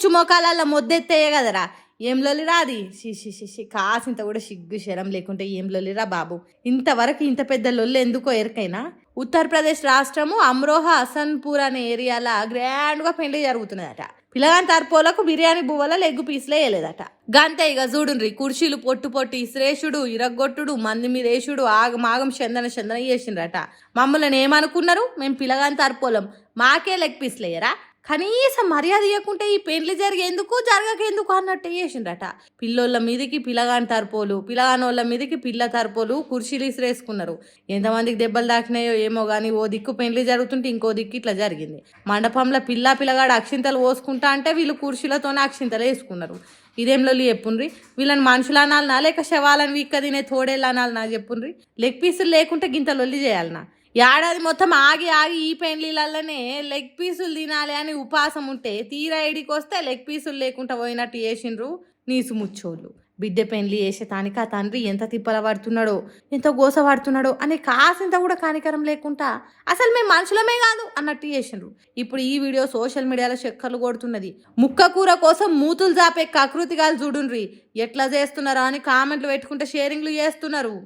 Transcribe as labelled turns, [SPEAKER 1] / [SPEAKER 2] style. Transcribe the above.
[SPEAKER 1] ముచ్చు మోకాల మొద్దెత్తేయే కదరా. ఏం లొల్లిరా అది. కాసింత కూడా సిగ్గు శరం లేకుంటే ఏం లొల్లిరా బాబు. ఇంతవరకు ఇంత పెద్ద లొల్లి ఎందుకో ఎరకైనా. ఉత్తరప్రదేశ్ రాష్ట్రము అమ్రోహా హసన్పూర్ అనే ఏరియాలో గ్రాండ్గా పెళ్లి జరుగుతున్నదట. పిల్లగాని తరపోలకు బిర్యానీ బువ్వల లెగ్ పీస్లే వేయలేదట. గంతే ఇక చూడుండ్రి, కుర్చీలు పొట్టు ఇసిరేసుడు, ఇరగొట్టుడు, మంది మీద వేసుడు, ఆగమాగం చందన చేసిండ్రట. మమ్మల్ని ఏమనుకున్నారు? మేము పిల్లగాని తరపోలం, మాకే లెగ్ పీస్లు వేయరా? కనీసం మర్యాద ఇవ్వకుంటే ఈ పెళ్లి జరిగేందుకు జరగకేందుకు అన్నట్టు చేసిండట. పిల్లోళ్ళ మీదకి పిల్లగాని తరపోలు, పిల్లగానోళ్ళ మీదకి పిల్ల తరపోలు కుర్చీలు ఇసిరేసుకున్నారు. ఎంతమందికి దెబ్బలు దాకినాయో ఏమో కానీ ఓ దిక్కు పెళ్లి జరుగుతుంటే ఇంకో దిక్కు ఇట్లా జరిగింది. మండపంలో పిల్లగాడు అక్షింతలు పోసుకుంటా అంటే వీళ్ళు కుర్చీలతోనే అక్షింతలు వేసుకున్నారు. ఇదేం లొల్లి చెప్పుండ్రి. వీళ్ళని మనుషులు అనాలనా లేక శవాలను వీక్క తినే తోడేళ్ళు అనాలనా చెప్పుండ్రి. లెగ్ పీసులు లేకుంటే గింత లొల్లి చేయాలనా? ఏడాది మొత్తం ఆగి ఈ పెండ్లీలలోనే లెగ్ పీసులు తినాలి అని ఉపాసం ఉంటే తీరా ఇడికి వస్తే లెగ్ పీసులు లేకుండా పోయినట్టు చేసిండ్రు నీసు ముచ్చోళ్ళు. బిడ్డ పెండ్లి చేసేటానికి ఆ తండ్రి ఎంత తిప్పల పడుతున్నాడో, ఎంత గోస పడుతున్నాడో అని కాసింత కూడా కానికరం లేకుండా అసలు మేము మనుషులమే కాదు అన్నట్టు చేసిండ్రు. ఇప్పుడు ఈ వీడియో సోషల్ మీడియాలో చక్కర్లు కొడుతున్నది. ముక్క కూర కోసం మూతులు జాపే కకృతిగాలు చూడుండ్రి ఎట్లా చేస్తున్నారో అని కామెంట్లు పెట్టుకుంటే షేరింగ్లు చేస్తున్నారు.